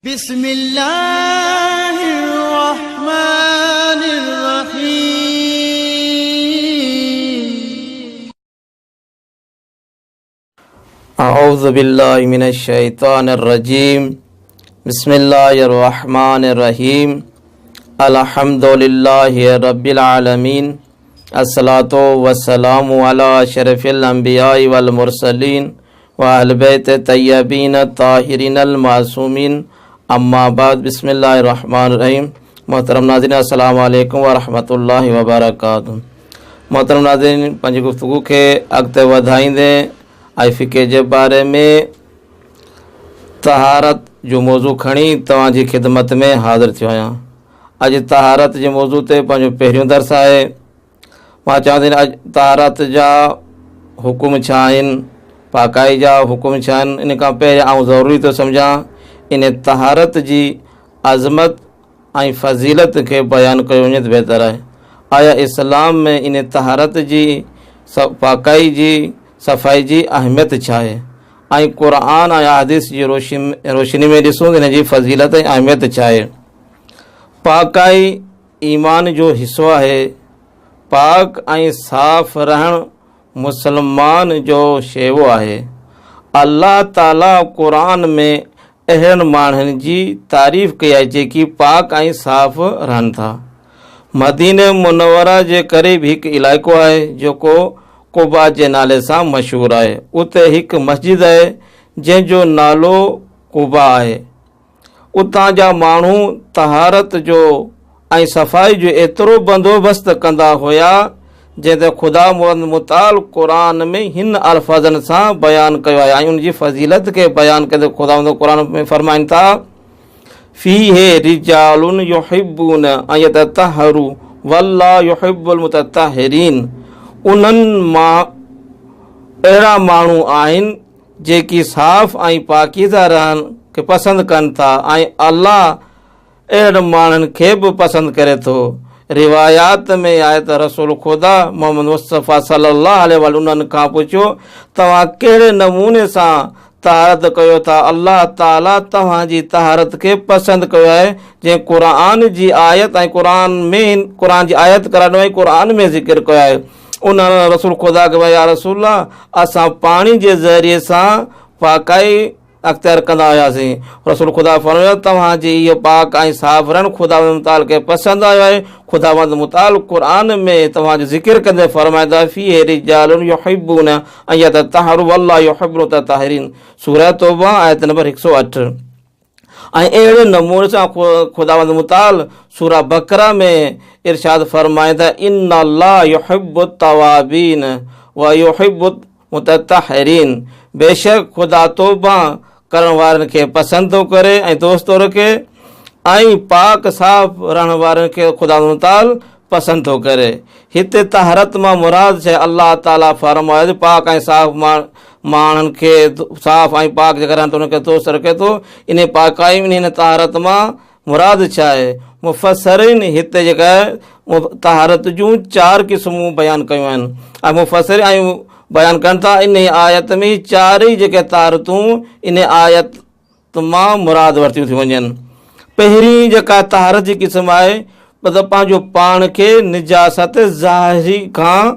बिस्मिल्लाहिर्रहमानिर्रहीम। अऊज़ु बिल्लाहि मिनश्शैतानिर्रजीम। बिस्मिल्लाहिर्रहमानिर्रहीम। अल्हम्दुलिल्लाहि रब्बिल आलमीन। अस्सलातु वस्सलामु अला अशरफिल अंबियाइ वल मुरसलीन व अहल बैत तय्यबीन ताहिरीन अल मासूमीन। अम्मा बाद। बिस्मिल्लाहिर्रहमानिर्रहीम। मोहतरम नाज़रीन, अस्सलामु अलैकुम व रहमतुल्लाहि व बरकातुहू। मोहतरम नाज़रीन, पंहिंजी गुफ्तगू खे अॻिते वधाईंदे आई फ़िक़े जे बारे में तहारत जो मौज़ू खणी तव्हांजी ख़िदमत में हाज़िर थियो आहियां। अॼु तहारत जे मौज़ू ते पंहिंजो पहिरियों दर्स आहे। मां चवां थी अॼु तहारत जा हुकुम छा आहिनि, पाकाई जा हुकुम छा आहिनि। इन खां पहिरियों आउं ज़रूरी थो सम्झां इन तहारत जी अज़मत ऐं फ़ज़ीलत खे बयानु कयो वञे त बहितर आहे। आया इस्लाम में इन तहारत जी पाकाई जी सफ़ाई जी अहमियत छा आहे ऐं क़ुरान ऐं हदीस जी रोशनी में ॾिसूं त इन जी फ़ज़ीलत ऐं अहमियत छा आहे। पाकाई ईमान जो हिसो आहे। पाक ऐं साफ़ रहणु मुसलमान जो शेवो आहे। अल्लाह ताला क़ुरान में अहिड़नि माण्हुनि जी तारीफ़ कई आहे जेकी पाक ऐं साफ़ रहनि था। मदीने मुनव्वरा जे क़रीब हिकु इलाइक़ो आहे जेको कुबा जे नाले सां मशहूरु आहे। उते हिकु मस्जिद आहे जंहिंजो नालो कुबा आहे। उतां जा माण्हू तहारत जो ऐं सफ़ाई जो एतिरो बंदोबस्तु कंदा हुया जंहिं ते ख़ुदा मुताल क़ुरान में हिन अल्फाज़नि सां बयानु कयो आहे ऐं उनजी फ़ज़ीलत खे बयानु कंदे ख़ुदा क़ुरान में फरमाइनि था, फ़ीहे रिजालुन युहिब्बून अन यततहरू वल्लाहु युहिब्बुल मुततहिरीन। उन्हनि मां अहिड़ा माण्हू आहिनि जेकी साफ़ ऐं पाकीज़ा रहनि खे पसंदि कनि था ऐं अल्लाह अहिड़नि माण्हुनि खे बि पसंदि करे थो। रिवायात में आहे त रसूल ख़ुदा मोहम्मद मुस्तफ़ा सल्लल्लाहु अलैहि वसल्लम उन्हनि खां पुछियो, तव्हां कहिड़े नमूने सां तहारत कयो था? अल्लाह ताला तव्हांजी तहारत खे पसंदि कयो आहे जंहिं क़ुरान जी आयत ऐं क़ुरान जी आयत कराइणो आहे, क़ुरान में ज़िक्र कयो आहे। उन्हनि रसूल ख़ुदा खे या रसूल असां पाणी जे ज़रिए सां पाकाई अख़्तियार कंदा हुआसीं। रसूल ख़ुदा फरमायो तव्हांजी इहो पाक ऐं साफ़ रहणु ख़ुदा मुताल खे पसंदि आयो आहे। ख़ुदा मुताल क़ुरान में तव्हांजो ज़िक्र कंदे फरमाईंदा फ़ीहे रिजालुन युहिब्बून अन यततहरू वल्लाहु युहिब्बुल मुततहिरीन। सूरह तौबा आयत नंबर 108। ऐं अहिड़े नमूने सां ख़ुदा मुताल सूरह बकरा में इरशाद फरमाईंदा, इन्नल्लाह युहिब्बुत तवाबीन व युहिब्बुल मुततहिरीन। बेशक ख़ुदा तौबा करण वारनि खे पसंदि थो करे ऐं दोस्त थो रखे ऐं पाक साफ़ रहण वारनि खे ख़ुदा मुताल पसंदि थो करे। हिते तहारत मां मुराद छा? अल्लाह ताला फरमायो पाक ऐं साफ़ माण्हुनि खे साफ़ ऐं पाक जेका रहनि था उनखे दोस्त रखे थो। इन पाकाई में इन तहारत मां मुराद छा आहे? मुफ़स्सिरीन हिते जेका आहे तहारत जूं 4 क़िस्मूं बयानु कयूं आहिनि ऐं मुफ़स्सिर ऐं बयानु कनि था इन आयत में 4 ई जेके तहारतूं इन आयत मां मुराद वरितियूं थी वञनि। पहिरीं जेका तहारत जी क़िस्म आहे मतिलबु पंहिंजो पाण खे निजासत ज़ाहिरी खां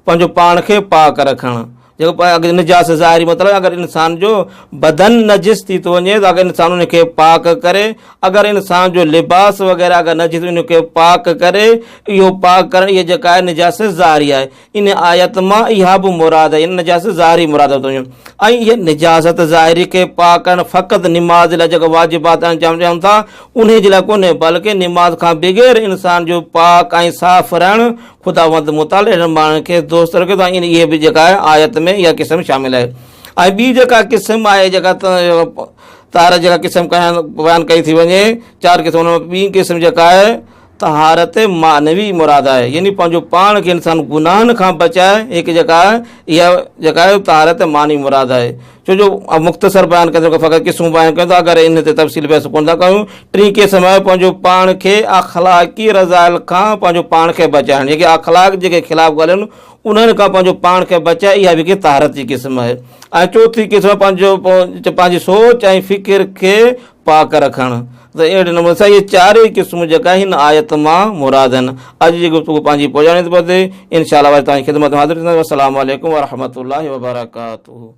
पंहिंजो पाण खे पाक रखणु। जेको अगरि निजास ज़ाहिरी मतिलबु अगरि इंसान जो बदन नजिस थी थो वञे त अगरि इंसान उनखे पाक करे, अगरि इंसान जो लिबास वग़ैरह अगरि नजिस उनखे पाक करे, इहो पाक करणु इहा जेका आहे निजास ज़ाहिरी आहे। इन आयत मां इहा बि मुराद आहे, इन निजास ज़ाहिरी मुराद थो वञे। ऐं इहा निजासत ज़ाहिरी खे पाक करणु फ़क़ति निमाज़ लाइ जेका वाजिबात अंजाम ॾियनि था उन जे लाइ कोन्हे, बल्कि निमाज़ खां बग़ैर इंसान जो पाक ऐं साफ़ रहणु ख़ुदा मुताल अहिड़नि माण्हुनि खे दोस्त रखे थो। इन इहे बि जेका आहे आयत में इहा क़िस्म शामिल आहे। ऐं ॿी जेका क़िस्म आहे जेका तहारत जेका क़िस्म बयानु कई थी वञे 4 क़िस्म, हुन में ॿी क़िस्म जेका आहे तहारत मानवी मुराद आहे, यानी पंहिंजो पाण खे इंसान गुनाहनि खां बचाए। हिकु जेका आहे इहा जेका आहे तहारत मानवी मुराद आहे। छो जो मुख़्तसर बयानु कंदो फ़क़ति क़िस्मूं बयानु कयूं था, अगरि इन ते तफ़सील बहस कोन था कयूं। टी क़िस्म आहे पंहिंजो पाण खे अख़लाक़ी रज़ाइल खां पंहिंजो पाण खे बचाइणु, जेके अख़लाक़ जेके ख़िलाफ़ ॻाल्हियूं उन्हनि खां पंहिंजो पाण खे बचाए, इहा बि तहारत जी क़िस्म आहे। ऐं चौथी क़िस्म पंहिंजी सोच ऐं फ़िकिर खे पाक रखणु। त अहिड़े नमूने सां इहे चारई क़िस्म जेका हिन आयत मां मुराद आहिनि। अॼु जी गुफ़्तगू पंहिंजी पहुचाइण ते पहुते, इनशाअल्लाह वरी तव्हांजी ख़िदमत में हाज़िर थींदासीं। अस्सलामु अलैकुम वरहमतुल्लाहि वबरकातुहू।